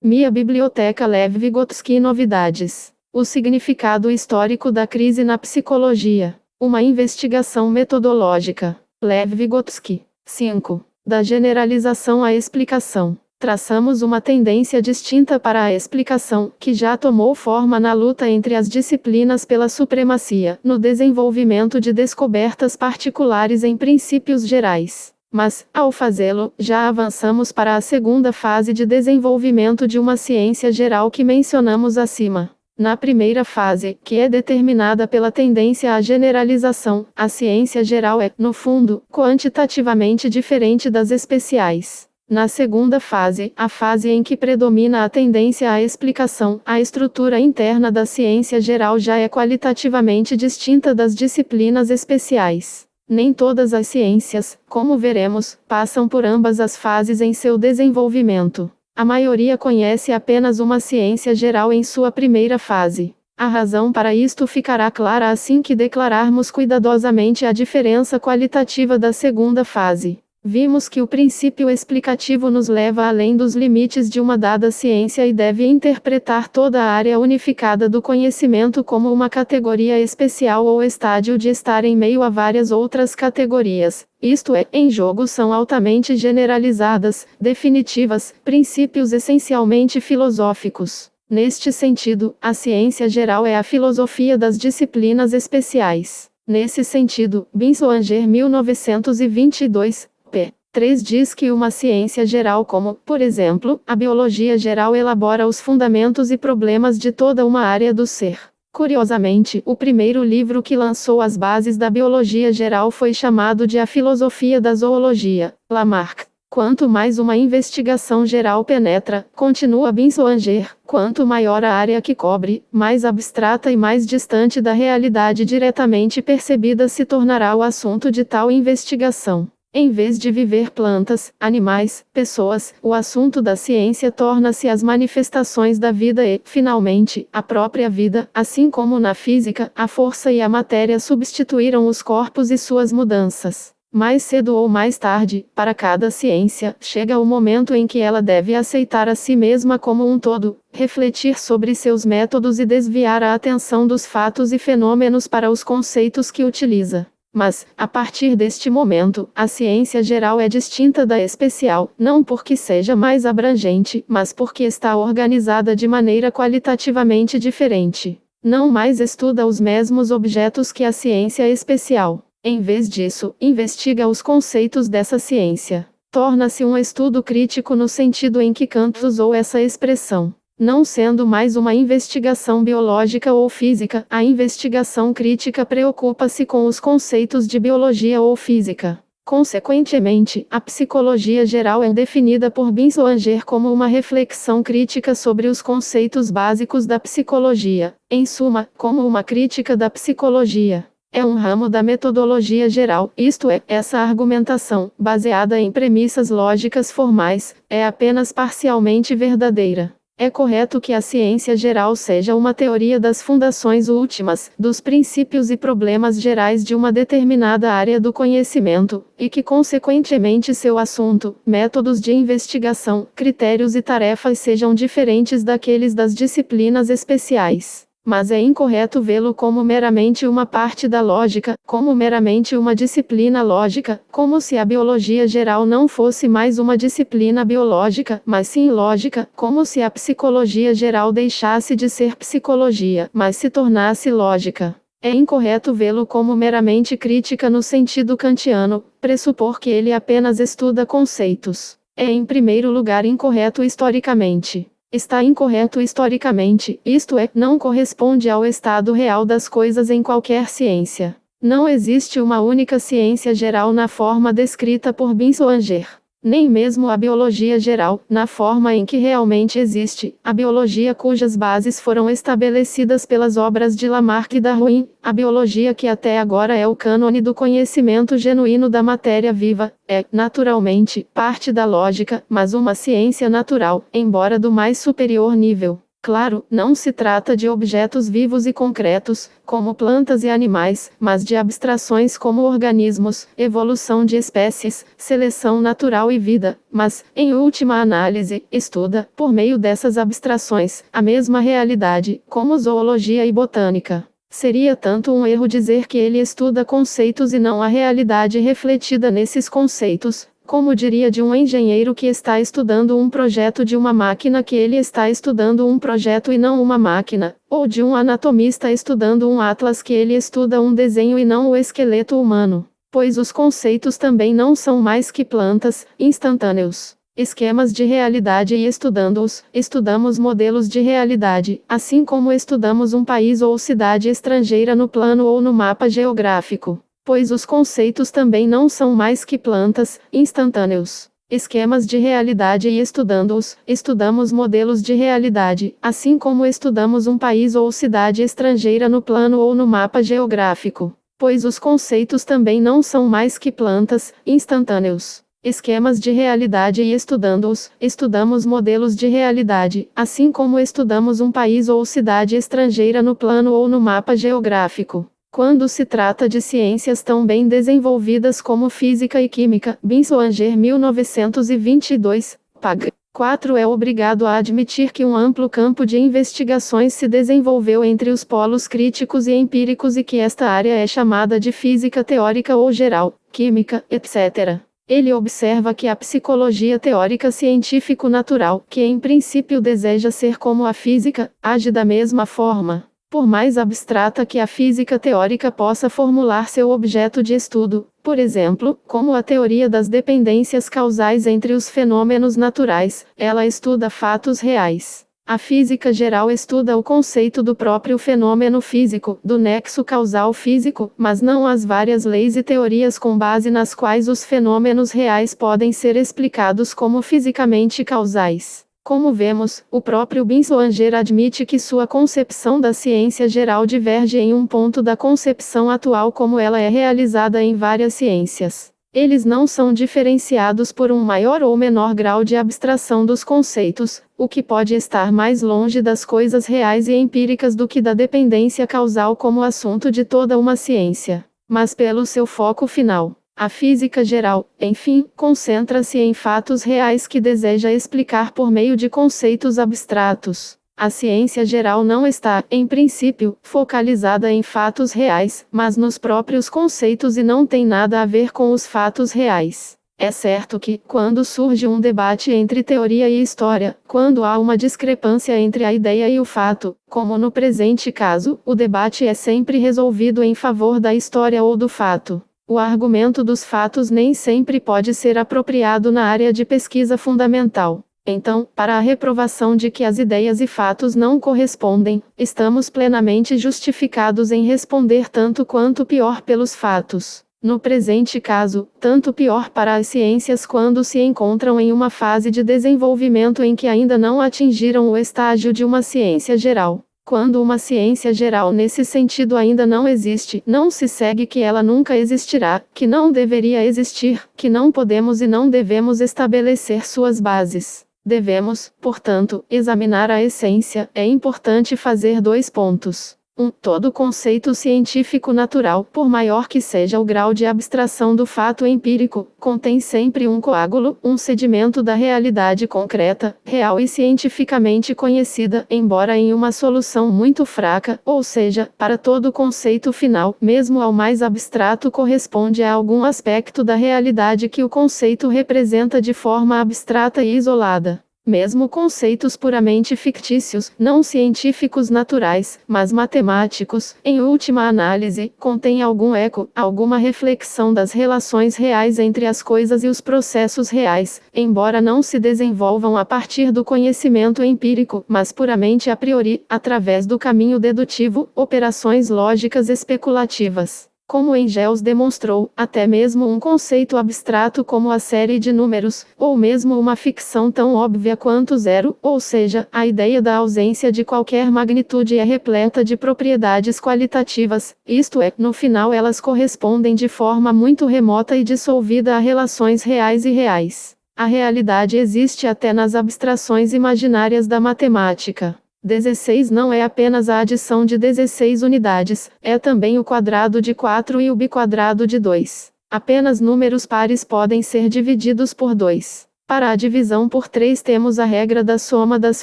Minha Biblioteca Lev Vygotsky Novidades. O significado histórico da crise na psicologia. Uma investigação metodológica. Lev Vygotsky. 5. Da generalização à explicação. Traçamos uma tendência distinta para a explicação, que já tomou forma na luta entre as disciplinas pela supremacia, no desenvolvimento de descobertas particulares em princípios gerais. Mas, ao fazê-lo, já avançamos para a segunda fase de desenvolvimento de uma ciência geral que mencionamos acima. Na primeira fase, que é determinada pela tendência à generalização, a ciência geral é, no fundo, quantitativamente diferente das especiais. Na segunda fase, a fase em que predomina a tendência à explicação, a estrutura interna da ciência geral já é qualitativamente distinta das disciplinas especiais. Nem todas as ciências, como veremos, passam por ambas as fases em seu desenvolvimento. A maioria conhece apenas uma ciência geral em sua primeira fase. A razão para isto ficará clara assim que declararmos cuidadosamente a diferença qualitativa da segunda fase. Vimos que o princípio explicativo nos leva além dos limites de uma dada ciência e deve interpretar toda a área unificada do conhecimento como uma categoria especial ou estádio de estar em meio a várias outras categorias. Isto é, em jogo são altamente generalizadas, definitivas, princípios essencialmente filosóficos. Neste sentido, a ciência geral é a filosofia das disciplinas especiais. Nesse sentido, Binswanger 1922, p. 3 diz que uma ciência geral como, por exemplo, a biologia geral elabora os fundamentos e problemas de toda uma área do ser. Curiosamente, o primeiro livro que lançou as bases da biologia geral foi chamado de A Filosofia da Zoologia, Lamarck. Quanto mais uma investigação geral penetra, continua Binswanger, quanto maior a área que cobre, mais abstrata e mais distante da realidade diretamente percebida se tornará o assunto de tal investigação. Em vez de viver plantas, animais, pessoas, o assunto da ciência torna-se as manifestações da vida e, finalmente, a própria vida, assim como na física, a força e a matéria substituíram os corpos e suas mudanças. Mais cedo ou mais tarde, para cada ciência, chega o momento em que ela deve aceitar a si mesma como um todo, refletir sobre seus métodos e desviar a atenção dos fatos e fenômenos para os conceitos que utiliza. Mas, a partir deste momento, a ciência geral é distinta da especial, não porque seja mais abrangente, mas porque está organizada de maneira qualitativamente diferente. Não mais estuda os mesmos objetos que a ciência especial. Em vez disso, investiga os conceitos dessa ciência. Torna-se um estudo crítico no sentido em que Kant usou essa expressão. Não sendo mais uma investigação biológica ou física, a investigação crítica preocupa-se com os conceitos de biologia ou física. Consequentemente, a psicologia geral é definida por Binswanger como uma reflexão crítica sobre os conceitos básicos da psicologia, em suma, como uma crítica da psicologia. É um ramo da metodologia geral, isto é, essa argumentação, baseada em premissas lógicas formais, é apenas parcialmente verdadeira. É correto que a ciência geral seja uma teoria das fundações últimas, dos princípios e problemas gerais de uma determinada área do conhecimento, e que consequentemente seu assunto, métodos de investigação, critérios e tarefas sejam diferentes daqueles das disciplinas especiais. Mas é incorreto vê-lo como meramente uma parte da lógica, como meramente uma disciplina lógica, como se a biologia geral não fosse mais uma disciplina biológica, mas sim lógica, como se a psicologia geral deixasse de ser psicologia, mas se tornasse lógica. É incorreto vê-lo como meramente crítica no sentido kantiano, pressupor que ele apenas estuda conceitos. É em primeiro lugar incorreto historicamente. Está incorreto historicamente, isto é, não corresponde ao estado real das coisas em qualquer ciência. Não existe uma única ciência geral na forma descrita por Binswanger. Nem mesmo a biologia geral, na forma em que realmente existe, a biologia cujas bases foram estabelecidas pelas obras de Lamarck e Darwin, a biologia que até agora é o cânone do conhecimento genuíno da matéria viva, é, naturalmente, parte da lógica, mas uma ciência natural, embora do mais superior nível. Claro, não se trata de objetos vivos e concretos, como plantas e animais, mas de abstrações como organismos, evolução de espécies, seleção natural e vida, mas, em última análise, estuda, por meio dessas abstrações, a mesma realidade, como zoologia e botânica. Seria tanto um erro dizer que ele estuda conceitos e não a realidade refletida nesses conceitos, como diria de um engenheiro que está estudando um projeto de uma máquina que ele está estudando um projeto e não uma máquina, ou de um anatomista estudando um atlas que ele estuda um desenho e não o esqueleto humano, pois os conceitos também não são mais que plantas, instantâneos, esquemas de realidade e estudando-os, estudamos modelos de realidade, assim como estudamos um país ou cidade estrangeira no plano ou no mapa geográfico. Pois os conceitos também não são mais que plantas, instantâneos, esquemas de realidade e estudando-os, estudamos modelos de realidade, assim como estudamos um país ou cidade estrangeira no plano ou no mapa geográfico. Pois os conceitos também não são mais que plantas, instantâneos, esquemas de realidade e estudando-os, estudamos modelos de realidade, assim como estudamos um país ou cidade estrangeira no plano ou no mapa geográfico. Quando se trata de ciências tão bem desenvolvidas como física e química, Binsoanger 1922, pag. 4 é obrigado a admitir que um amplo campo de investigações se desenvolveu entre os polos críticos e empíricos e que esta área é chamada de física teórica ou geral, química, etc. Ele observa que a psicologia teórica científico-natural, que em princípio deseja ser como a física, age da mesma forma. Por mais abstrata que a física teórica possa formular seu objeto de estudo, por exemplo, como a teoria das dependências causais entre os fenômenos naturais, ela estuda fatos reais. A física geral estuda o conceito do próprio fenômeno físico, do nexo causal físico, mas não as várias leis e teorias com base nas quais os fenômenos reais podem ser explicados como fisicamente causais. Como vemos, o próprio Binsoanger admite que sua concepção da ciência geral diverge em um ponto da concepção atual como ela é realizada em várias ciências. Eles não são diferenciados por um maior ou menor grau de abstração dos conceitos, o que pode estar mais longe das coisas reais e empíricas do que da dependência causal como assunto de toda uma ciência, mas pelo seu foco final. A física geral, enfim, concentra-se em fatos reais que deseja explicar por meio de conceitos abstratos. A ciência geral não está, em princípio, focalizada em fatos reais, mas nos próprios conceitos e não tem nada a ver com os fatos reais. É certo que, quando surge um debate entre teoria e história, quando há uma discrepância entre a ideia e o fato, como no presente caso, o debate é sempre resolvido em favor da história ou do fato. O argumento dos fatos nem sempre pode ser apropriado na área de pesquisa fundamental. Então, para a reprovação de que as ideias e fatos não correspondem, estamos plenamente justificados em responder tanto quanto pior pelos fatos. No presente caso, tanto pior para as ciências quando se encontram em uma fase de desenvolvimento em que ainda não atingiram o estágio de uma ciência geral. Quando uma ciência geral nesse sentido ainda não existe, não se segue que ela nunca existirá, que não deveria existir, que não podemos e não devemos estabelecer suas bases. Devemos, portanto, examinar a essência. É importante fazer 2 pontos. Todo conceito científico natural, por maior que seja o grau de abstração do fato empírico, contém sempre um coágulo, um sedimento da realidade concreta, real e cientificamente conhecida, embora em uma solução muito fraca, ou seja, para todo conceito final, mesmo ao mais abstrato corresponde a algum aspecto da realidade que o conceito representa de forma abstrata e isolada. Mesmo conceitos puramente fictícios, não científicos naturais, mas matemáticos, em última análise, contêm algum eco, alguma reflexão das relações reais entre as coisas e os processos reais, embora não se desenvolvam a partir do conhecimento empírico, mas puramente a priori, através do caminho dedutivo, operações lógicas especulativas. Como Engels demonstrou, até mesmo um conceito abstrato como a série de números, ou mesmo uma ficção tão óbvia quanto zero, ou seja, a ideia da ausência de qualquer magnitude é repleta de propriedades qualitativas, isto é, no final elas correspondem de forma muito remota e dissolvida a relações reais e reais. A realidade existe até nas abstrações imaginárias da matemática. 16 não é apenas a adição de 16 unidades, é também o quadrado de 4 e o biquadrado de 2. Apenas números pares podem ser divididos por 2. Para a divisão por 3 temos a regra da soma das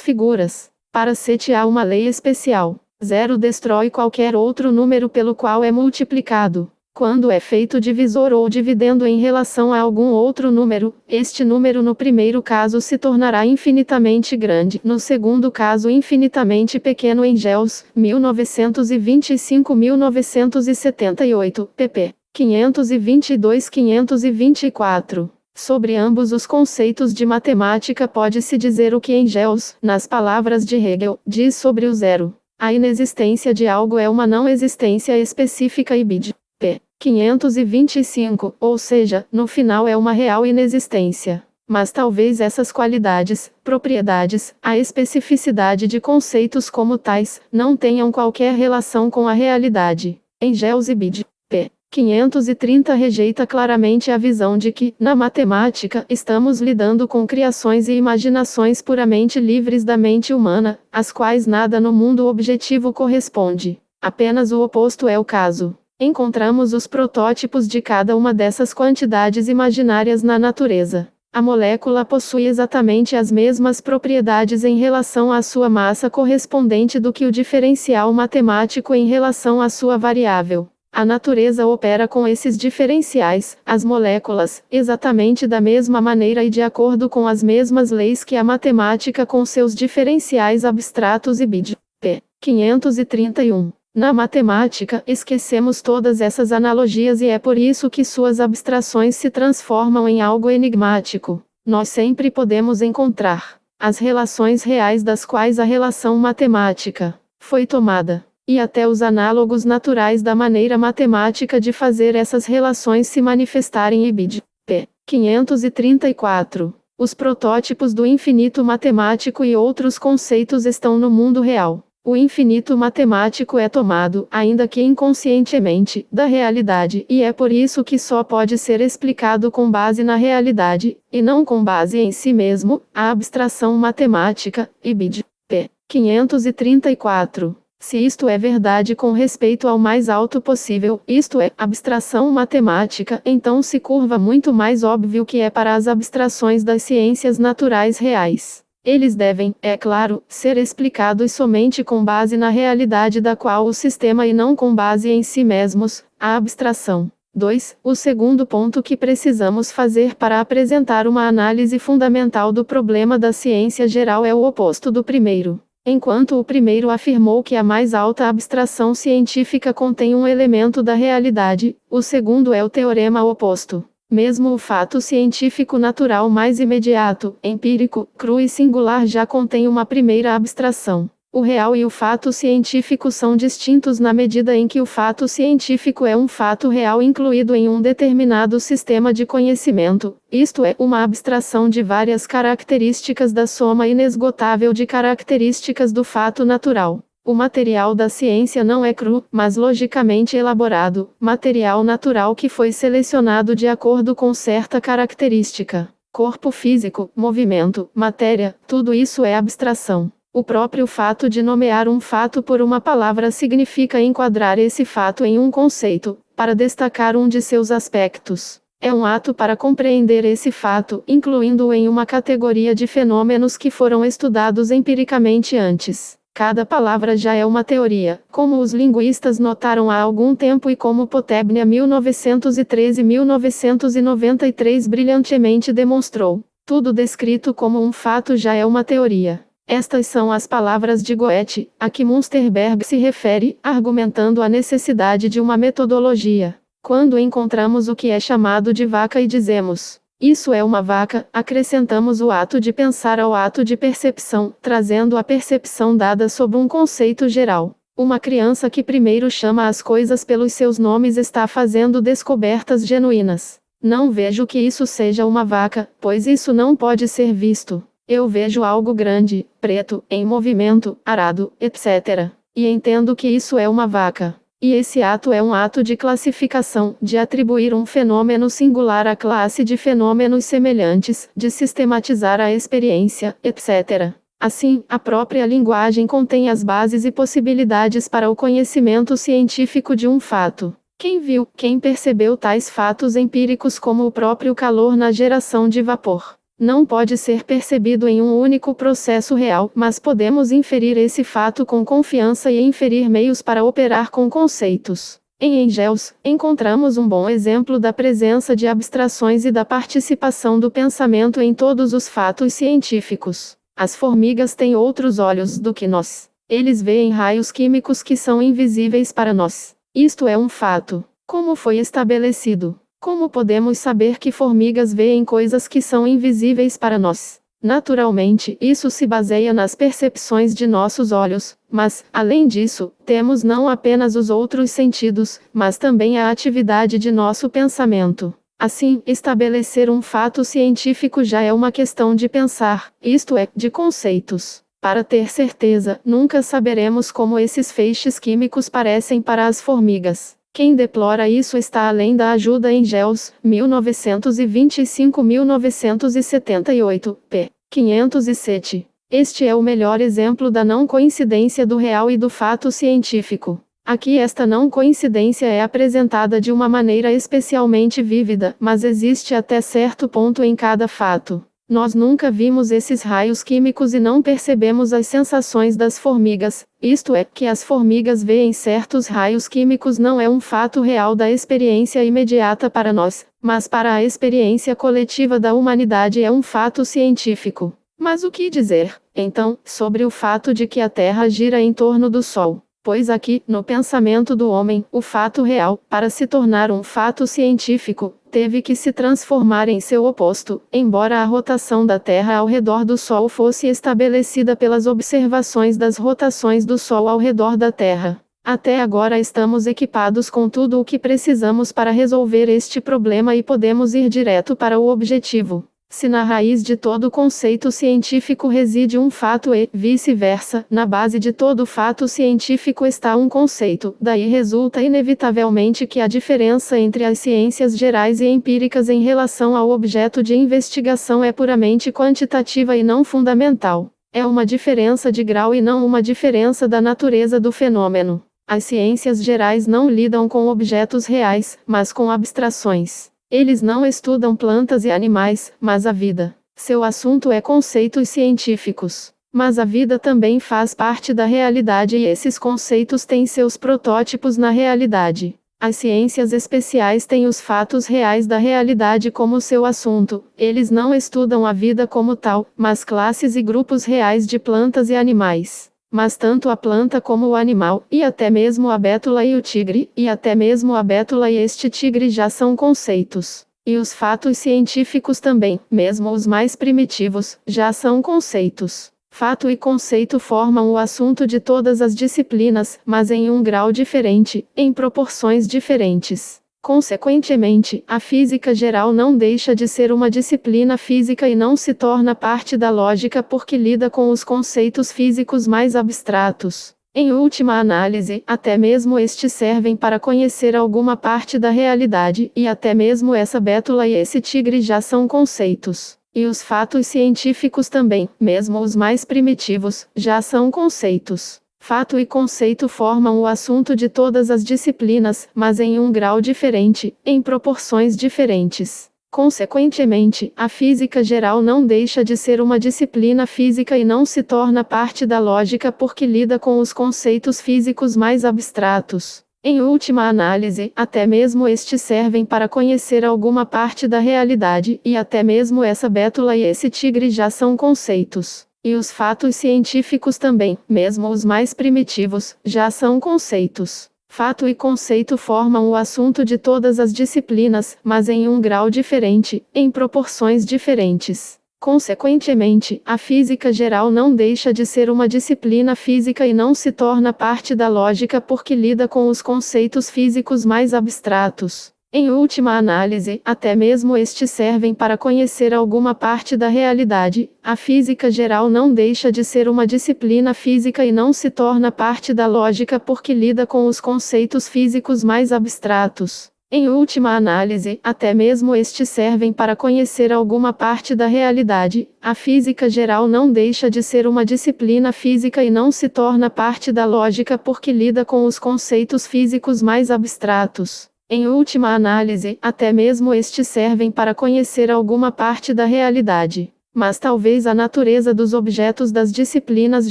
figuras. Para set há uma lei especial. 0 destrói qualquer outro número pelo qual é multiplicado. Quando é feito divisor ou dividendo em relação a algum outro número, este número no primeiro caso se tornará infinitamente grande, no segundo caso infinitamente pequeno. Engels, 1925-1978, pp. 522-524. Sobre ambos os conceitos de matemática pode-se dizer o que Engels, nas palavras de Hegel, diz sobre o zero. A inexistência de algo é uma não existência específica e bid. P. 525, ou seja, no final é uma real inexistência. Mas talvez essas qualidades, propriedades, a especificidade de conceitos como tais, não tenham qualquer relação com a realidade. Engels e bid. P. 530 rejeita claramente a visão de que, na matemática, estamos lidando com criações e imaginações puramente livres da mente humana, às quais nada no mundo objetivo corresponde. Apenas o oposto é o caso. Encontramos os protótipos de cada uma dessas quantidades imaginárias na natureza. A molécula possui exatamente as mesmas propriedades em relação à sua massa correspondente do que o diferencial matemático em relação à sua variável. A natureza opera com esses diferenciais, as moléculas, exatamente da mesma maneira e de acordo com as mesmas leis que a matemática com seus diferenciais abstratos e bid. P. 531. Na matemática, esquecemos todas essas analogias e é por isso que suas abstrações se transformam em algo enigmático. Nós sempre podemos encontrar as relações reais das quais a relação matemática foi tomada, e até os análogos naturais da maneira matemática de fazer essas relações se manifestarem e bid. P. 534. Os protótipos do infinito matemático e outros conceitos estão no mundo real. O infinito matemático é tomado, ainda que inconscientemente, da realidade, e é por isso que só pode ser explicado com base na realidade, e não com base em si mesmo, a abstração matemática, e bid. P. 534. Se isto é verdade com respeito ao mais alto possível, isto é, abstração matemática, então se curva muito mais óbvio que é para as abstrações das ciências naturais reais. Eles devem, é claro, ser explicados somente com base na realidade da qual o sistema e não com base em si mesmos, a abstração. 2. O segundo ponto que precisamos fazer para apresentar uma análise fundamental do problema da ciência geral é o oposto do primeiro. Enquanto o primeiro afirmou que a mais alta abstração científica contém um elemento da realidade, o segundo é o teorema oposto. Mesmo o fato científico natural mais imediato, empírico, cru e singular já contém uma primeira abstração. O real e o fato científico são distintos na medida em que o fato científico é um fato real incluído em um determinado sistema de conhecimento, isto é, uma abstração de várias características da soma inesgotável de características do fato natural. O material da ciência não é cru, mas logicamente elaborado, material natural que foi selecionado de acordo com certa característica. Corpo físico, movimento, matéria, tudo isso é abstração. O próprio fato de nomear um fato por uma palavra significa enquadrar esse fato em um conceito, para destacar um de seus aspectos. É um ato para compreender esse fato, incluindo-o em uma categoria de fenômenos que foram estudados empiricamente antes. Cada palavra já é uma teoria, como os linguistas notaram há algum tempo e como Potebnia 1913-1993 brilhantemente demonstrou. Tudo descrito como um fato já é uma teoria. Estas são as palavras de Goethe, a que Münsterberg se refere, argumentando a necessidade de uma metodologia. Quando encontramos o que é chamado de vaca e dizemos, isso é uma vaca, acrescentamos o ato de pensar ao ato de percepção, trazendo a percepção dada sob um conceito geral. Uma criança que primeiro chama as coisas pelos seus nomes está fazendo descobertas genuínas. Não vejo que isso seja uma vaca, pois isso não pode ser visto. Eu vejo algo grande, preto, em movimento, arado, etc. E entendo que isso é uma vaca. E esse ato é um ato de classificação, de atribuir um fenômeno singular à classe de fenômenos semelhantes, de sistematizar a experiência, etc. Assim, a própria linguagem contém as bases e possibilidades para o conhecimento científico de um fato. Quem viu, quem percebeu tais fatos empíricos como o próprio calor na geração de vapor, não pode ser percebido em um único processo real, mas podemos inferir esse fato com confiança e inferir meios para operar com conceitos. Em Engels, encontramos um bom exemplo da presença de abstrações e da participação do pensamento em todos os fatos científicos. As formigas têm outros olhos do que nós. Eles veem raios químicos que são invisíveis para nós. Isto é um fato. Como foi estabelecido? Como podemos saber que formigas veem coisas que são invisíveis para nós? Naturalmente, isso se baseia nas percepções de nossos olhos, mas, além disso, temos não apenas os outros sentidos, mas também a atividade de nosso pensamento. Assim, estabelecer um fato científico já é uma questão de pensar, isto é, de conceitos. Para ter certeza, nunca saberemos como esses feixes químicos parecem para as formigas. Quem deplora isso está além da ajuda em Engels, 1925-1978, p. 507. Este é o melhor exemplo da não coincidência do real e do fato científico. Aqui esta não coincidência é apresentada de uma maneira especialmente vívida, mas existe até certo ponto em cada fato. Nós nunca vimos esses raios químicos e não percebemos as sensações das formigas, isto é, que as formigas veem certos raios químicos não é um fato real da experiência imediata para nós, mas para a experiência coletiva da humanidade é um fato científico. Mas o que dizer, então, sobre o fato de que a Terra gira em torno do Sol? Pois aqui, no pensamento do homem, o fato real, para se tornar um fato científico, teve que se transformar em seu oposto, embora a rotação da Terra ao redor do Sol fosse estabelecida pelas observações das rotações do Sol ao redor da Terra. Até agora estamos equipados com tudo o que precisamos para resolver este problema e podemos ir direto para o objetivo. Se na raiz de todo conceito científico reside um fato e, vice-versa, na base de todo fato científico está um conceito, daí resulta inevitavelmente que a diferença entre as ciências gerais e empíricas em relação ao objeto de investigação é puramente quantitativa e não fundamental. É uma diferença de grau e não uma diferença da natureza do fenômeno. As ciências gerais não lidam com objetos reais, mas com abstrações. Eles não estudam plantas e animais, mas a vida. Seu assunto é conceitos científicos. Mas a vida também faz parte da realidade e esses conceitos têm seus protótipos na realidade. As ciências especiais têm os fatos reais da realidade como seu assunto. Eles não estudam a vida como tal, mas classes e grupos reais de plantas e animais. Mas tanto a planta como o animal, e até mesmo a bétula e o tigre, e até mesmo a bétula e este tigre já são conceitos. E os fatos científicos também, mesmo os mais primitivos, já são conceitos. Fato e conceito formam o assunto de todas as disciplinas, mas em um grau diferente, em proporções diferentes. Consequentemente, a física geral não deixa de ser uma disciplina física e não se torna parte da lógica porque lida com os conceitos físicos mais abstratos. Em última análise, até mesmo estes servem para conhecer alguma parte da realidade, e até mesmo essa bétula e esse tigre já são conceitos. E os fatos científicos também, mesmo os mais primitivos, já são conceitos. Fato e conceito formam o assunto de todas as disciplinas, mas em um grau diferente, em proporções diferentes. Consequentemente, a física geral não deixa de ser uma disciplina física e não se torna parte da lógica porque lida com os conceitos físicos mais abstratos. Em última análise, até mesmo estes servem para conhecer alguma parte da realidade, e até mesmo essa bétula e esse tigre já são conceitos. E os fatos científicos também, mesmo os mais primitivos, já são conceitos. Fato e conceito formam o assunto de todas as disciplinas, mas em um grau diferente, em proporções diferentes. Consequentemente, a física geral não deixa de ser uma disciplina física e não se torna parte da lógica porque lida com os conceitos físicos mais abstratos. Em última análise, até mesmo estes servem para conhecer alguma parte da realidade. A física geral não deixa de ser uma disciplina física e não se torna parte da lógica porque lida com os conceitos físicos mais abstratos. Em última análise, até mesmo estes servem para conhecer alguma parte da realidade. A física geral não deixa de ser uma disciplina física e não se torna parte da lógica porque lida com os conceitos físicos mais abstratos. Em última análise, até mesmo estes servem para conhecer alguma parte da realidade. Mas talvez a natureza dos objetos das disciplinas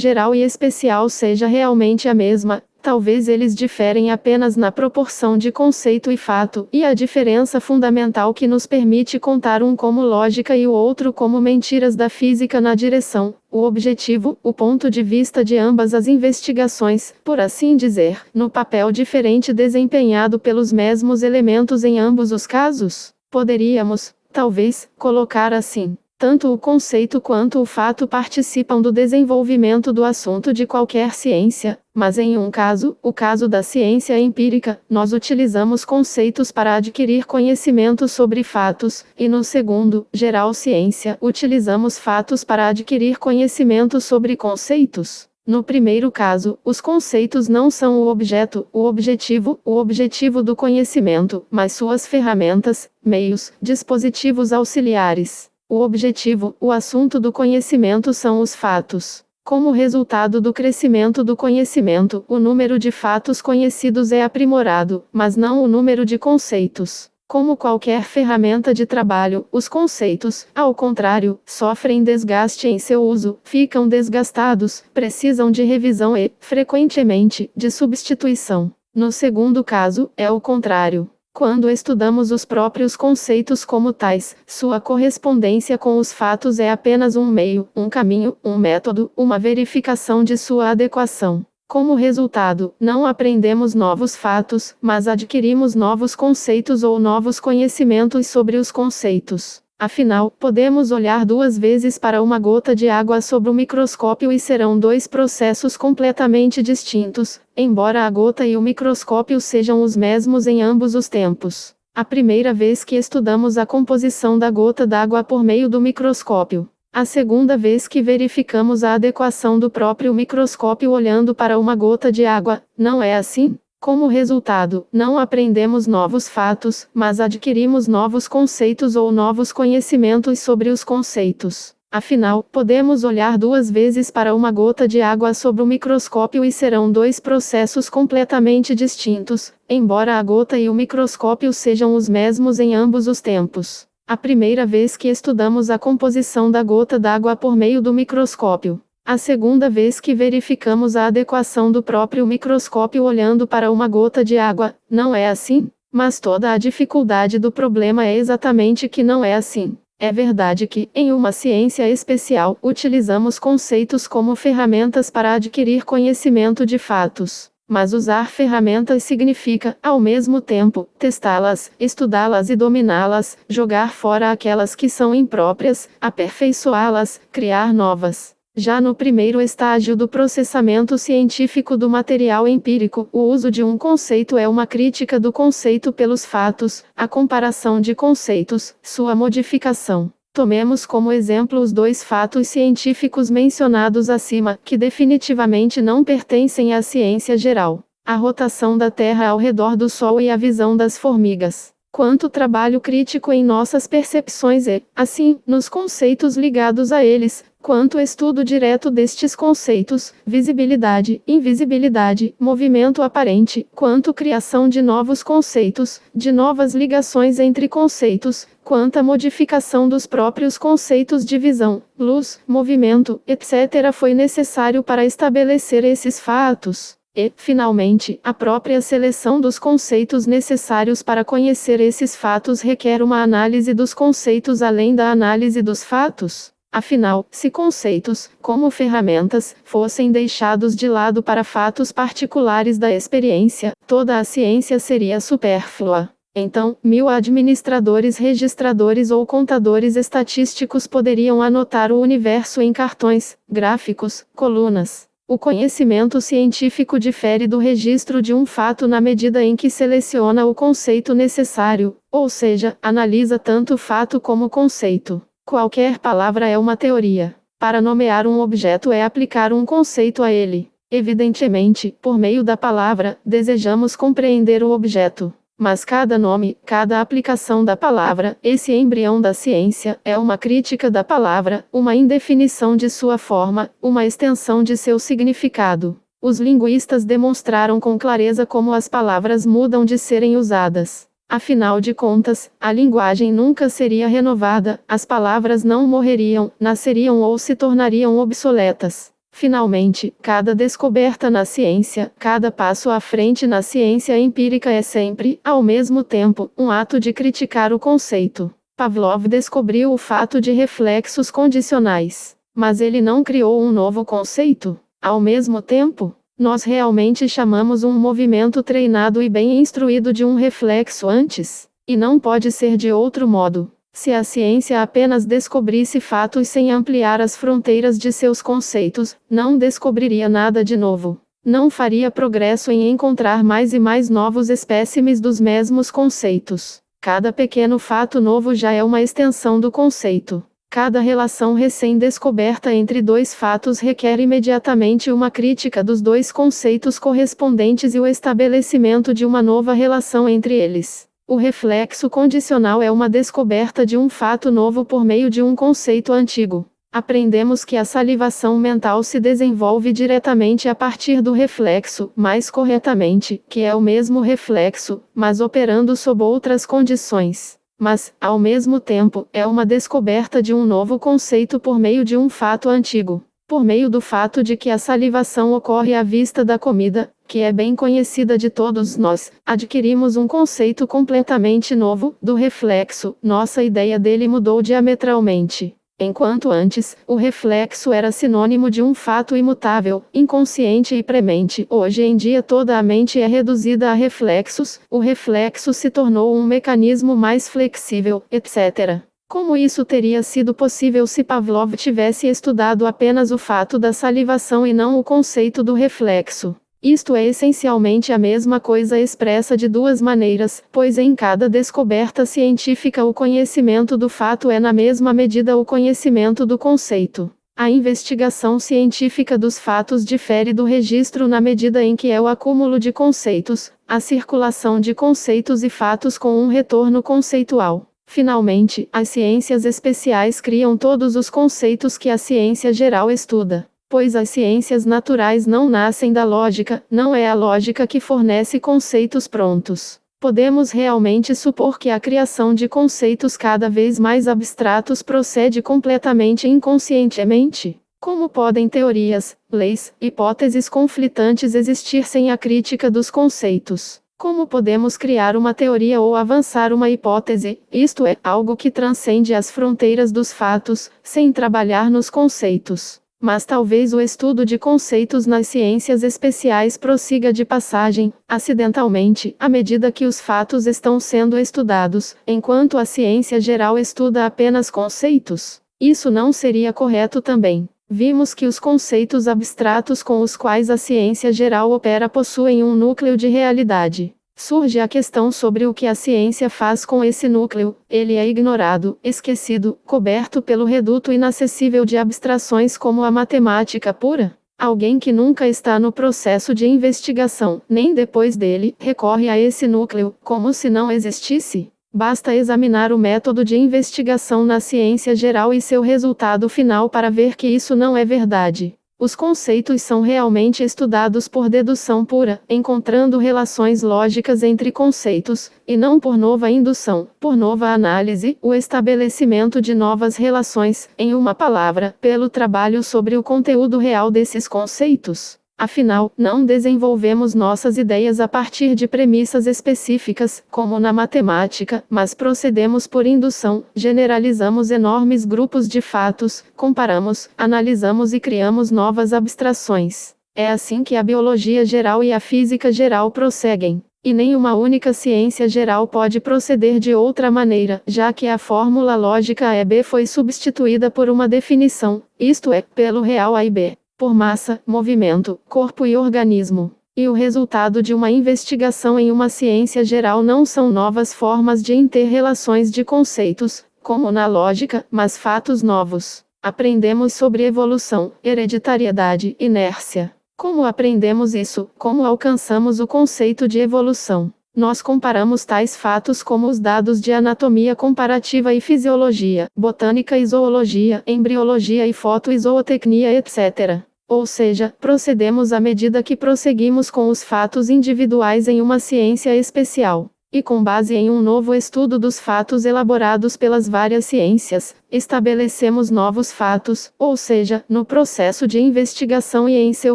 geral e especial seja realmente a mesma. Talvez eles diferem apenas na proporção de conceito e fato, e a diferença fundamental que nos permite contar um como lógica e o outro como mentiras da física na direção, o objetivo, o ponto de vista de ambas as investigações, por assim dizer, no papel diferente desempenhado pelos mesmos elementos em ambos os casos. Poderíamos, talvez, colocar assim. Tanto o conceito quanto o fato participam do desenvolvimento do assunto de qualquer ciência, mas em um caso, o caso da ciência empírica, nós utilizamos conceitos para adquirir conhecimento sobre fatos, e no segundo, geral ciência, utilizamos fatos para adquirir conhecimento sobre conceitos. No primeiro caso, os conceitos não são o objeto, o objetivo do conhecimento, mas suas ferramentas, meios, dispositivos auxiliares. O objetivo, o assunto do conhecimento são os fatos. Como resultado do crescimento do conhecimento, o número de fatos conhecidos é aprimorado, mas não o número de conceitos. Como qualquer ferramenta de trabalho, os conceitos, ao contrário, sofrem desgaste em seu uso, ficam desgastados, precisam de revisão e, frequentemente, de substituição. No segundo caso, é o contrário. Quando estudamos os próprios conceitos como tais, sua correspondência com os fatos é apenas um meio, um caminho, um método, uma verificação de sua adequação. Como resultado, não aprendemos novos fatos, mas adquirimos novos conceitos ou novos conhecimentos sobre os conceitos. Afinal, podemos olhar duas vezes para uma gota de água sob o microscópio e serão dois processos completamente distintos, embora a gota e o microscópio sejam os mesmos em ambos os tempos. A primeira vez que estudamos a composição da gota d'água por meio do microscópio. A segunda vez que verificamos a adequação do próprio microscópio olhando para uma gota de água, não é assim? Como resultado, não aprendemos novos fatos, mas adquirimos novos conceitos ou novos conhecimentos sobre os conceitos. Afinal, podemos olhar duas vezes para uma gota de água sob o microscópio e serão dois processos completamente distintos, embora a gota e o microscópio sejam os mesmos em ambos os tempos. A primeira vez que estudamos a composição da gota d'água por meio do microscópio. A segunda vez que verificamos a adequação do próprio microscópio olhando para uma gota de água, não é assim? Mas toda a dificuldade do problema é exatamente que não é assim. É verdade que, em uma ciência especial, utilizamos conceitos como ferramentas para adquirir conhecimento de fatos. Mas usar ferramentas significa, ao mesmo tempo, testá-las, estudá-las e dominá-las, jogar fora aquelas que são impróprias, aperfeiçoá-las, criar novas. Já no primeiro estágio do processamento científico do material empírico, o uso de um conceito é uma crítica do conceito pelos fatos, a comparação de conceitos, sua modificação. Tomemos como exemplo os dois fatos científicos mencionados acima, que definitivamente não pertencem à ciência geral: a rotação da Terra ao redor do Sol e a visão das formigas. Quanto trabalho crítico em nossas percepções e, assim, nos conceitos ligados a eles, quanto estudo direto destes conceitos, visibilidade, invisibilidade, movimento aparente, quanto criação de novos conceitos, de novas ligações entre conceitos, quanta modificação dos próprios conceitos de visão, luz, movimento, etc. foi necessário para estabelecer esses fatos. E, finalmente, a própria seleção dos conceitos necessários para conhecer esses fatos requer uma análise dos conceitos além da análise dos fatos. Afinal, se conceitos, como ferramentas, fossem deixados de lado para fatos particulares da experiência, toda a ciência seria supérflua. Então, 1000 administradores registradores ou contadores estatísticos poderiam anotar o universo em cartões, gráficos, colunas. O conhecimento científico difere do registro de um fato na medida em que seleciona o conceito necessário, ou seja, analisa tanto o fato como o conceito. Qualquer palavra é uma teoria. Para nomear um objeto é aplicar um conceito a ele. Evidentemente, por meio da palavra, desejamos compreender o objeto. Mas cada nome, cada aplicação da palavra, esse embrião da ciência, é uma crítica da palavra, uma indefinição de sua forma, uma extensão de seu significado. Os linguistas demonstraram com clareza como as palavras mudam de serem usadas. Afinal de contas, a linguagem nunca seria renovada, as palavras não morreriam, nasceriam ou se tornariam obsoletas. Finalmente, cada descoberta na ciência, cada passo à frente na ciência empírica é sempre, ao mesmo tempo, um ato de criticar o conceito. Pavlov descobriu o fato de reflexos condicionais. Mas ele não criou um novo conceito? Ao mesmo tempo, nós realmente chamamos um movimento treinado e bem instruído de um reflexo antes? E não pode ser de outro modo. Se a ciência apenas descobrisse fatos sem ampliar as fronteiras de seus conceitos, não descobriria nada de novo. Não faria progresso em encontrar mais e mais novos espécimes dos mesmos conceitos. Cada pequeno fato novo já é uma extensão do conceito. Cada relação recém-descoberta entre dois fatos requer imediatamente uma crítica dos dois conceitos correspondentes e o estabelecimento de uma nova relação entre eles. O reflexo condicional é uma descoberta de um fato novo por meio de um conceito antigo. Aprendemos que a salivação mental se desenvolve diretamente a partir do reflexo, mais corretamente, que é o mesmo reflexo, mas operando sob outras condições. Mas, ao mesmo tempo, é uma descoberta de um novo conceito por meio de um fato antigo. Por meio do fato de que a salivação ocorre à vista da comida, que é bem conhecida de todos nós, adquirimos um conceito completamente novo, do reflexo, nossa ideia dele mudou diametralmente. Enquanto antes, o reflexo era sinônimo de um fato imutável, inconsciente e premente, hoje em dia toda a mente é reduzida a reflexos, o reflexo se tornou um mecanismo mais flexível, etc. Como isso teria sido possível se Pavlov tivesse estudado apenas o fato da salivação e não o conceito do reflexo? Isto é essencialmente a mesma coisa expressa de duas maneiras, pois em cada descoberta científica o conhecimento do fato é na mesma medida o conhecimento do conceito. A investigação científica dos fatos difere do registro na medida em que é o acúmulo de conceitos, a circulação de conceitos e fatos com um retorno conceitual. Finalmente, as ciências especiais criam todos os conceitos que a ciência geral estuda. Pois as ciências naturais não nascem da lógica, não é a lógica que fornece conceitos prontos. Podemos realmente supor que a criação de conceitos cada vez mais abstratos procede completamente inconscientemente? Como podem teorias, leis, hipóteses conflitantes existir sem a crítica dos conceitos? Como podemos criar uma teoria ou avançar uma hipótese, isto é, algo que transcende as fronteiras dos fatos, sem trabalhar nos conceitos? Mas talvez o estudo de conceitos nas ciências especiais prossiga de passagem, acidentalmente, à medida que os fatos estão sendo estudados, enquanto a ciência geral estuda apenas conceitos. Isso não seria correto também. Vimos que os conceitos abstratos com os quais a ciência geral opera possuem um núcleo de realidade. Surge a questão sobre o que a ciência faz com esse núcleo. Ele é ignorado, esquecido, coberto pelo reduto inacessível de abstrações como a matemática pura. Alguém que nunca está no processo de investigação, nem depois dele, recorre a esse núcleo, como se não existisse. Basta examinar o método de investigação na ciência geral e seu resultado final para ver que isso não é verdade. Os conceitos são realmente estudados por dedução pura, encontrando relações lógicas entre conceitos, e não por nova indução, por nova análise, o estabelecimento de novas relações, em uma palavra, pelo trabalho sobre o conteúdo real desses conceitos. Afinal, não desenvolvemos nossas ideias a partir de premissas específicas, como na matemática, mas procedemos por indução, generalizamos enormes grupos de fatos, comparamos, analisamos e criamos novas abstrações. É assim que a biologia geral e a física geral prosseguem. E nenhuma única ciência geral pode proceder de outra maneira, já que a fórmula lógica A e B foi substituída por uma definição, isto é, pelo real A e B. Por massa, movimento, corpo e organismo. E o resultado de uma investigação em uma ciência geral não são novas formas de interrelações de conceitos, como na lógica, mas fatos novos. Aprendemos sobre evolução, hereditariedade, inércia. Como aprendemos isso? Como alcançamos o conceito de evolução? Nós comparamos tais fatos como os dados de anatomia comparativa e fisiologia, botânica e zoologia, embriologia e fotozootecnia, etc. Ou seja, procedemos à medida que prosseguimos com os fatos individuais em uma ciência especial. E com base em um novo estudo dos fatos elaborados pelas várias ciências, estabelecemos novos fatos, ou seja, no processo de investigação e em seu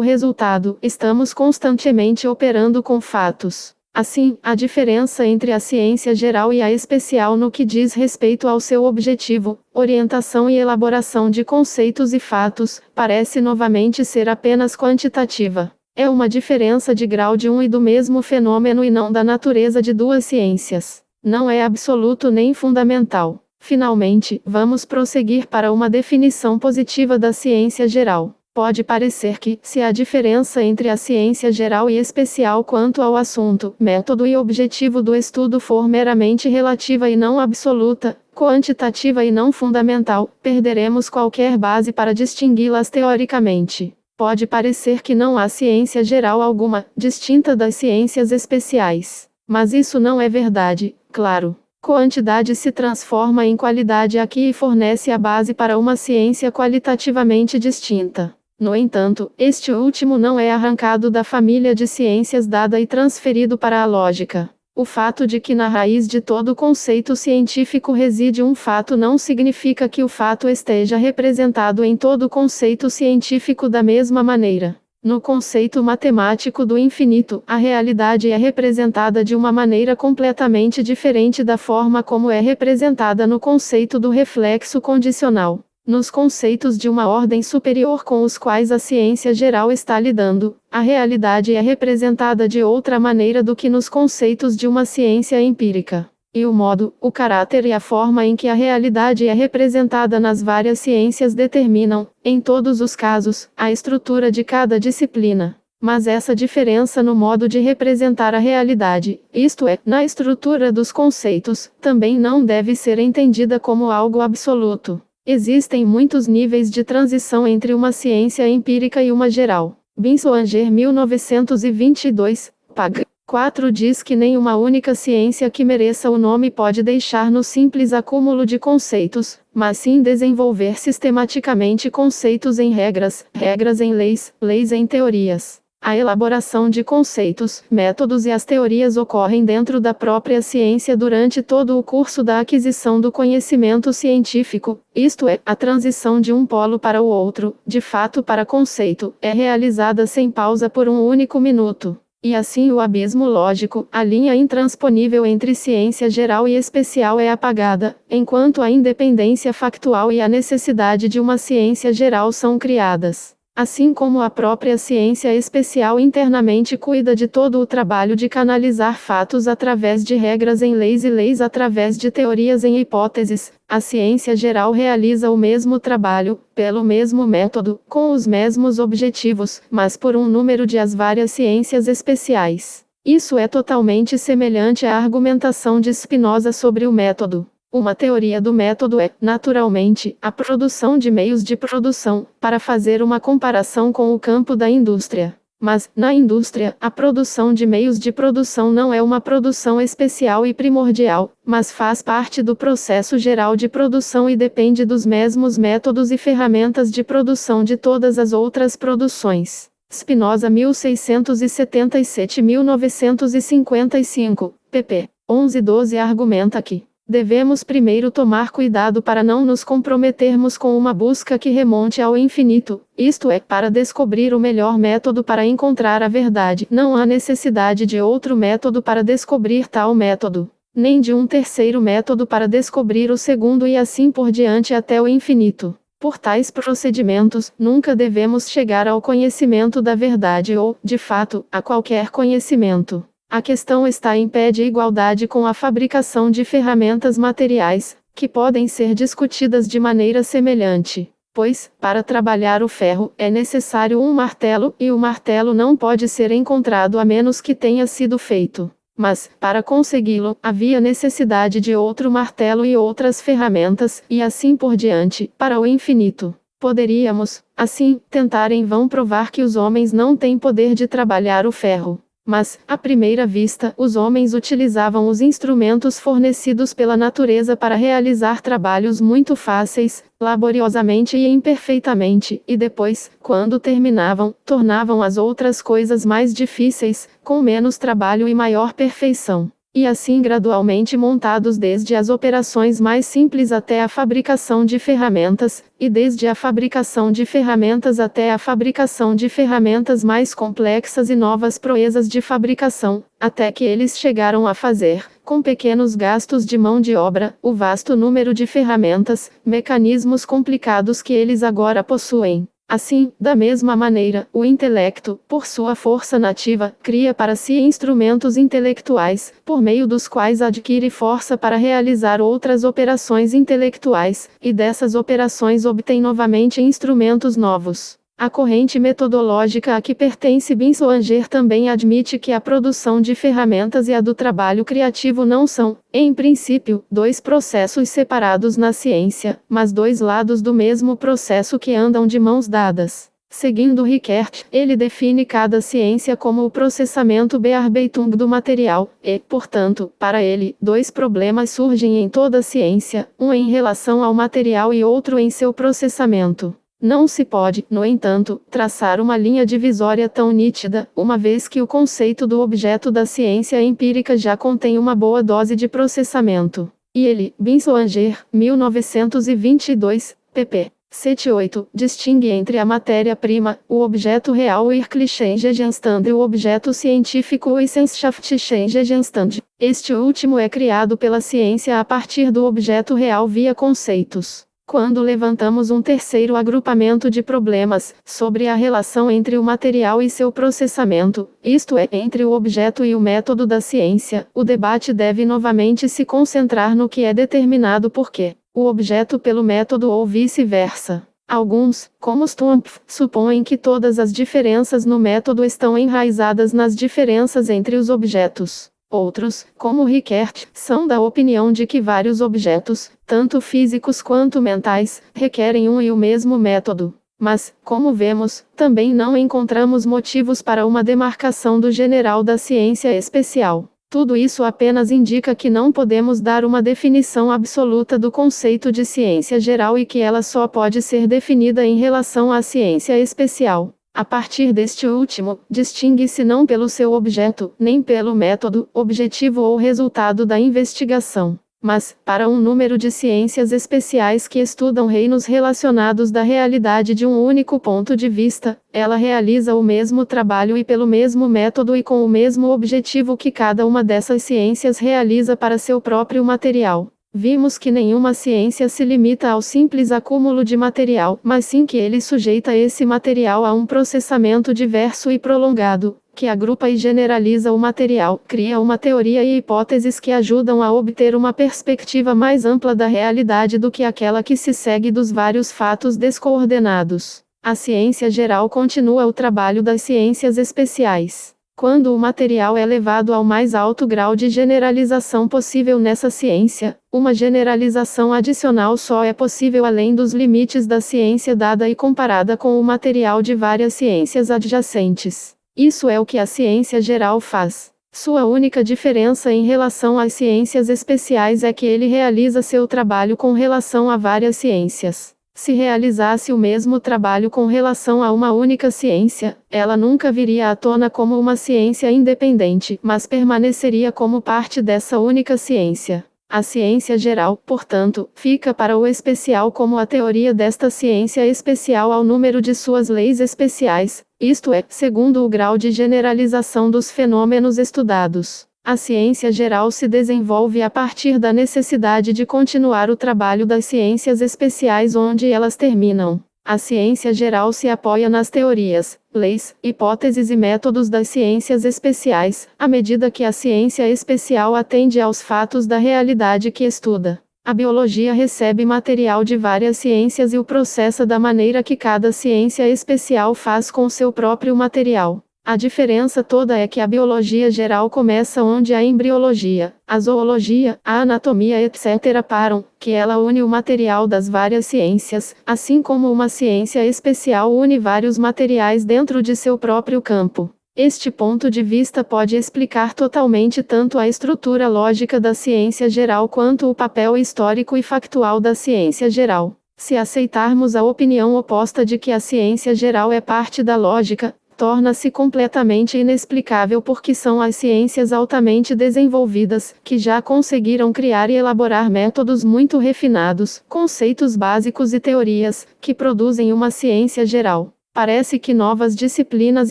resultado, estamos constantemente operando com fatos. Assim, a diferença entre a ciência geral e a especial no que diz respeito ao seu objetivo, orientação e elaboração de conceitos e fatos, parece novamente ser apenas quantitativa. É uma diferença de grau de um e do mesmo fenômeno e não da natureza de duas ciências. Não é absoluto nem fundamental. Finalmente, vamos prosseguir para uma definição positiva da ciência geral. Pode parecer que, se a diferença entre a ciência geral e especial quanto ao assunto, método e objetivo do estudo for meramente relativa e não absoluta, quantitativa e não fundamental, perderemos qualquer base para distingui-las teoricamente. Pode parecer que não há ciência geral alguma, distinta das ciências especiais. Mas isso não é verdade, claro. Quantidade se transforma em qualidade aqui e fornece a base para uma ciência qualitativamente distinta. No entanto, este último não é arrancado da família de ciências dada e transferido para a lógica. O fato de que na raiz de todo conceito científico reside um fato não significa que o fato esteja representado em todo conceito científico da mesma maneira. No conceito matemático do infinito, a realidade é representada de uma maneira completamente diferente da forma como é representada no conceito do reflexo condicional. Nos conceitos de uma ordem superior com os quais a ciência geral está lidando, a realidade é representada de outra maneira do que nos conceitos de uma ciência empírica. E o modo, o caráter e a forma em que a realidade é representada nas várias ciências determinam, em todos os casos, a estrutura de cada disciplina. Mas essa diferença no modo de representar a realidade, isto é, na estrutura dos conceitos, também não deve ser entendida como algo absoluto. Existem muitos níveis de transição entre uma ciência empírica e uma geral. Binsoanger 1922, pag. 4 diz que nenhuma única ciência que mereça o nome pode deixar no simples acúmulo de conceitos, mas sim desenvolver sistematicamente conceitos em regras, regras em leis, leis em teorias. A elaboração de conceitos, métodos e as teorias ocorrem dentro da própria ciência durante todo o curso da aquisição do conhecimento científico, isto é, a transição de um polo para o outro, de fato para conceito, é realizada sem pausa por um único minuto. E assim o abismo lógico, a linha intransponível entre ciência geral e especial é apagada, enquanto a independência factual e a necessidade de uma ciência geral são criadas. Assim como a própria ciência especial internamente cuida de todo o trabalho de canalizar fatos através de regras em leis e leis através de teorias em hipóteses, a ciência geral realiza o mesmo trabalho, pelo mesmo método, com os mesmos objetivos, mas por um número de as várias ciências especiais. Isso é totalmente semelhante à argumentação de Spinoza sobre o método. Uma teoria do método é, naturalmente, a produção de meios de produção, para fazer uma comparação com o campo da indústria. Mas, na indústria, a produção de meios de produção não é uma produção especial e primordial, mas faz parte do processo geral de produção e depende dos mesmos métodos e ferramentas de produção de todas as outras produções. Spinoza 1677-1955, pp. 11-12 argumenta que devemos primeiro tomar cuidado para não nos comprometermos com uma busca que remonte ao infinito, isto é, para descobrir o melhor método para encontrar a verdade. Não há necessidade de outro método para descobrir tal método, nem de um terceiro método para descobrir o segundo e assim por diante até o infinito. Por tais procedimentos, nunca devemos chegar ao conhecimento da verdade ou, de fato, a qualquer conhecimento. A questão está em pé de igualdade com a fabricação de ferramentas materiais, que podem ser discutidas de maneira semelhante. Pois, para trabalhar o ferro, é necessário um martelo, e o martelo não pode ser encontrado a menos que tenha sido feito. Mas, para consegui-lo, havia necessidade de outro martelo e outras ferramentas, e assim por diante, para o infinito. Poderíamos, assim, tentar em vão provar que os homens não têm poder de trabalhar o ferro. Mas, à primeira vista, os homens utilizavam os instrumentos fornecidos pela natureza para realizar trabalhos muito fáceis, laboriosamente e imperfeitamente, e depois, quando terminavam, tornavam as outras coisas mais difíceis, com menos trabalho e maior perfeição. E assim gradualmente montados desde as operações mais simples até a fabricação de ferramentas, e desde a fabricação de ferramentas até a fabricação de ferramentas mais complexas e novas proezas de fabricação, até que eles chegaram a fazer, com pequenos gastos de mão de obra, o vasto número de ferramentas, mecanismos complicados que eles agora possuem. Assim, da mesma maneira, o intelecto, por sua força nativa, cria para si instrumentos intelectuais, por meio dos quais adquire força para realizar outras operações intelectuais, e dessas operações obtém novamente instrumentos novos. A corrente metodológica a que pertence Binsoanger também admite que a produção de ferramentas e a do trabalho criativo não são, em princípio, dois processos separados na ciência, mas dois lados do mesmo processo que andam de mãos dadas. Seguindo Rickert, ele define cada ciência como o processamento Bearbeitung do material, e, portanto, para ele, dois problemas surgem em toda ciência, um em relação ao material e outro em seu processamento. Não se pode, no entanto, traçar uma linha divisória tão nítida, uma vez que o conceito do objeto da ciência empírica já contém uma boa dose de processamento. E ele, Binsoanger, 1922, pp. 78, distingue entre a matéria-prima, o objeto real Wirklichkeitsgegenstand e o objeto científico Wissenschaftsgegenstand. Este último é criado pela ciência a partir do objeto real via conceitos. Quando levantamos um terceiro agrupamento de problemas, sobre a relação entre o material e seu processamento, isto é, entre o objeto e o método da ciência, o debate deve novamente se concentrar no que é determinado por quê, o objeto pelo método ou vice-versa. Alguns, como Stumpf, supõem que todas as diferenças no método estão enraizadas nas diferenças entre os objetos. Outros, como Rickert, são da opinião de que vários objetos, tanto físicos quanto mentais, requerem um e o mesmo método. Mas, como vemos, também não encontramos motivos para uma demarcação do general da ciência especial. Tudo isso apenas indica que não podemos dar uma definição absoluta do conceito de ciência geral e que ela só pode ser definida em relação à ciência especial. A partir deste último, distingue-se não pelo seu objeto, nem pelo método, objetivo ou resultado da investigação, mas, para um número de ciências especiais que estudam reinos relacionados da realidade de um único ponto de vista, ela realiza o mesmo trabalho e pelo mesmo método e com o mesmo objetivo que cada uma dessas ciências realiza para seu próprio material. Vimos que nenhuma ciência se limita ao simples acúmulo de material, mas sim que ele sujeita esse material a um processamento diverso e prolongado, que agrupa e generaliza o material, cria uma teoria e hipóteses que ajudam a obter uma perspectiva mais ampla da realidade do que aquela que se segue dos vários fatos descoordenados. A ciência geral continua o trabalho das ciências especiais. Quando o material é levado ao mais alto grau de generalização possível nessa ciência, uma generalização adicional só é possível além dos limites da ciência dada e comparada com o material de várias ciências adjacentes. Isso é o que a ciência geral faz. Sua única diferença em relação às ciências especiais é que ele realiza seu trabalho com relação a várias ciências. Se realizasse o mesmo trabalho com relação a uma única ciência, ela nunca viria à tona como uma ciência independente, mas permaneceria como parte dessa única ciência. A ciência geral, portanto, fica para o especial como a teoria desta ciência especial ao número de suas leis especiais, isto é, segundo o grau de generalização dos fenômenos estudados. A ciência geral se desenvolve a partir da necessidade de continuar o trabalho das ciências especiais onde elas terminam. A ciência geral se apoia nas teorias, leis, hipóteses e métodos das ciências especiais, à medida que a ciência especial atende aos fatos da realidade que estuda. A biologia recebe material de várias ciências e o processa da maneira que cada ciência especial faz com seu próprio material. A diferença toda é que a biologia geral começa onde a embriologia, a zoologia, a anatomia etc. param, que ela une o material das várias ciências, assim como uma ciência especial une vários materiais dentro de seu próprio campo. Este ponto de vista pode explicar totalmente tanto a estrutura lógica da ciência geral quanto o papel histórico e factual da ciência geral. Se aceitarmos a opinião oposta de que a ciência geral é parte da lógica, torna-se completamente inexplicável porque são as ciências altamente desenvolvidas, que já conseguiram criar e elaborar métodos muito refinados, conceitos básicos e teorias, que produzem uma ciência geral. Parece que novas disciplinas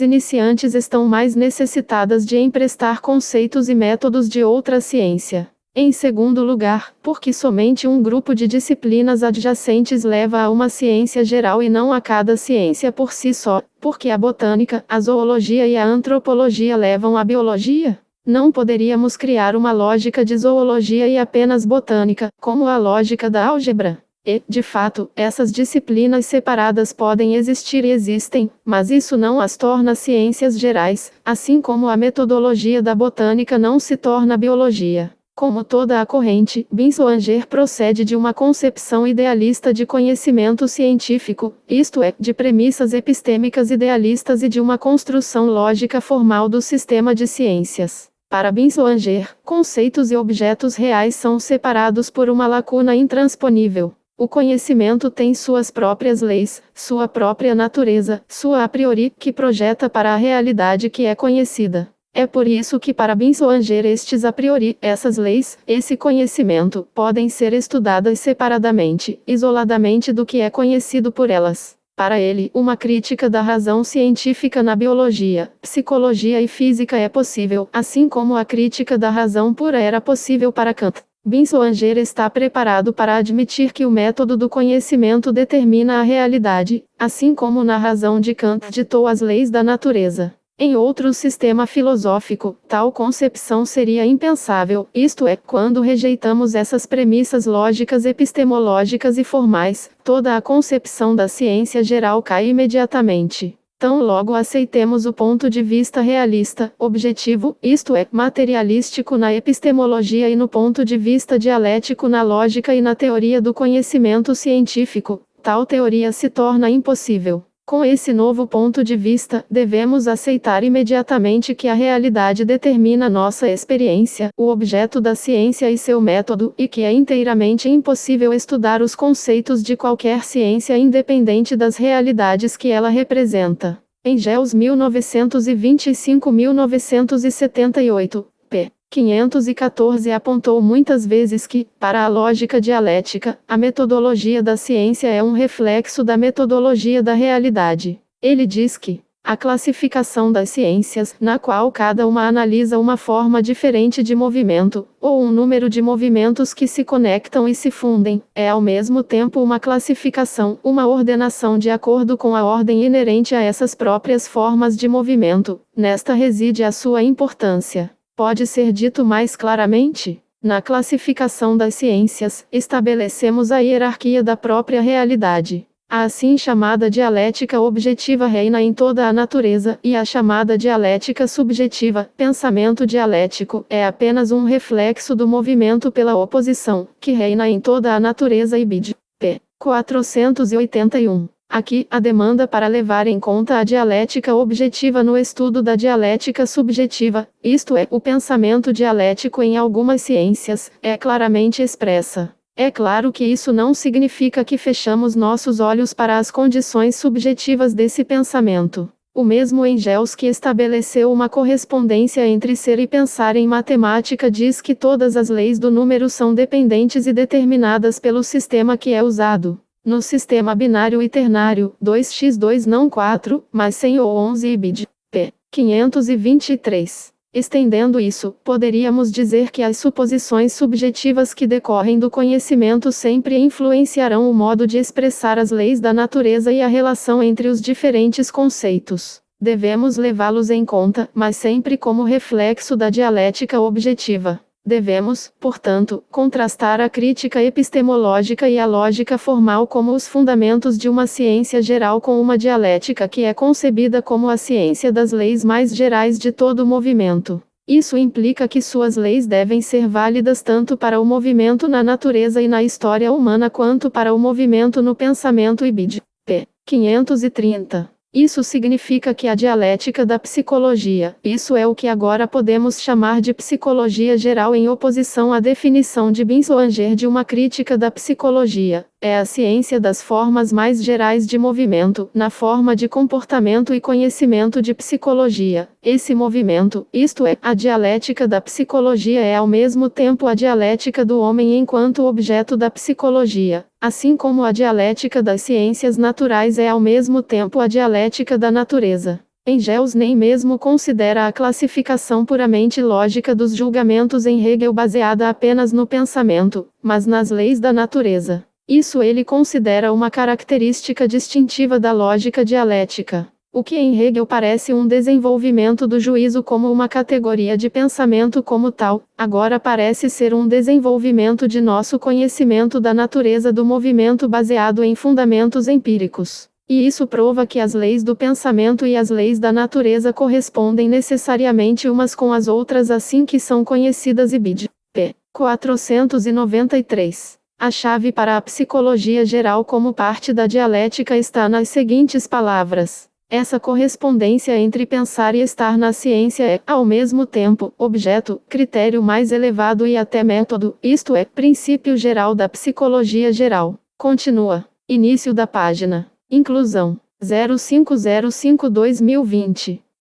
iniciantes estão mais necessitadas de emprestar conceitos e métodos de outra ciência. Em segundo lugar, porque somente um grupo de disciplinas adjacentes leva a uma ciência geral e não a cada ciência por si só, porque a botânica, a zoologia e a antropologia levam à biologia. Não poderíamos criar uma lógica de zoologia e apenas botânica, como a lógica da álgebra. E, de fato, essas disciplinas separadas podem existir e existem, mas isso não as torna ciências gerais, assim como a metodologia da botânica não se torna biologia. Como toda a corrente, Binswanger procede de uma concepção idealista de conhecimento científico, isto é, de premissas epistêmicas idealistas e de uma construção lógica formal do sistema de ciências. Para Binswanger, conceitos e objetos reais são separados por uma lacuna intransponível. O conhecimento tem suas próprias leis, sua própria natureza, sua a priori, que projeta para a realidade que é conhecida. É por isso que para Binswanger estes a priori, essas leis, esse conhecimento, podem ser estudadas separadamente, isoladamente do que é conhecido por elas. Para ele, uma crítica da razão científica na biologia, psicologia e física é possível, assim como a crítica da razão pura era possível para Kant. Binswanger está preparado para admitir que o método do conhecimento determina a realidade, assim como na razão de Kant ditou as leis da natureza. Em outro sistema filosófico, tal concepção seria impensável, isto é, quando rejeitamos essas premissas lógicas epistemológicas e formais, toda a concepção da ciência geral cai imediatamente. Tão logo aceitemos o ponto de vista realista, objetivo, isto é, materialístico na epistemologia e no ponto de vista dialético na lógica e na teoria do conhecimento científico, tal teoria se torna impossível. Com esse novo ponto de vista, devemos aceitar imediatamente que a realidade determina nossa experiência, o objeto da ciência e seu método, e que é inteiramente impossível estudar os conceitos de qualquer ciência independente das realidades que ela representa. Engels 1925-1978, p. 514 apontou muitas vezes que, para a lógica dialética, a metodologia da ciência é um reflexo da metodologia da realidade. Ele diz que a classificação das ciências, na qual cada uma analisa uma forma diferente de movimento, ou um número de movimentos que se conectam e se fundem, é ao mesmo tempo uma classificação, uma ordenação de acordo com a ordem inerente a essas próprias formas de movimento. Nesta reside a sua importância. Pode ser dito mais claramente? Na classificação das ciências, estabelecemos a hierarquia da própria realidade. A assim chamada dialética objetiva reina em toda a natureza, e a chamada dialética subjetiva, pensamento dialético, é apenas um reflexo do movimento pela oposição, que reina em toda a natureza e bid. p. 481. Aqui, a demanda para levar em conta a dialética objetiva no estudo da dialética subjetiva, isto é, o pensamento dialético em algumas ciências, é claramente expressa. É claro que isso não significa que fechamos nossos olhos para as condições subjetivas desse pensamento. O mesmo Engels que estabeleceu uma correspondência entre ser e pensar em matemática diz que todas as leis do número são dependentes e determinadas pelo sistema que é usado. No sistema binário e ternário, 2x2 não 4, mas 100 ou 11 e bid. p. 523. Estendendo isso, poderíamos dizer que as suposições subjetivas que decorrem do conhecimento sempre influenciarão o modo de expressar as leis da natureza e a relação entre os diferentes conceitos. Devemos levá-los em conta, mas sempre como reflexo da dialética objetiva. Devemos, portanto, contrastar a crítica epistemológica e a lógica formal como os fundamentos de uma ciência geral com uma dialética que é concebida como a ciência das leis mais gerais de todo o movimento. Isso implica que suas leis devem ser válidas tanto para o movimento na natureza e na história humana quanto para o movimento no pensamento e bid. p. 530. Isso significa que a dialética da psicologia, isso é o que agora podemos chamar de psicologia geral em oposição à definição de Binswanger de uma crítica da psicologia, é a ciência das formas mais gerais de movimento, na forma de comportamento e conhecimento de psicologia. Esse movimento, isto é, a dialética da psicologia é ao mesmo tempo a dialética do homem enquanto objeto da psicologia, assim como a dialética das ciências naturais é ao mesmo tempo a dialética da natureza. Engels nem mesmo considera a classificação puramente lógica dos julgamentos em Hegel baseada apenas no pensamento, mas nas leis da natureza. Isso ele considera uma característica distintiva da lógica dialética. O que em Hegel parece um desenvolvimento do juízo como uma categoria de pensamento como tal, agora parece ser um desenvolvimento de nosso conhecimento da natureza do movimento baseado em fundamentos empíricos. E isso prova que as leis do pensamento e as leis da natureza correspondem necessariamente umas com as outras assim que são conhecidas e bid. P. 493. A chave para a psicologia geral como parte da dialética está nas seguintes palavras. Essa correspondência entre pensar e estar na ciência é, ao mesmo tempo, objeto, critério mais elevado e até método, isto é, princípio geral da psicologia geral. Continua. Início da página. Inclusão. 0505-2020.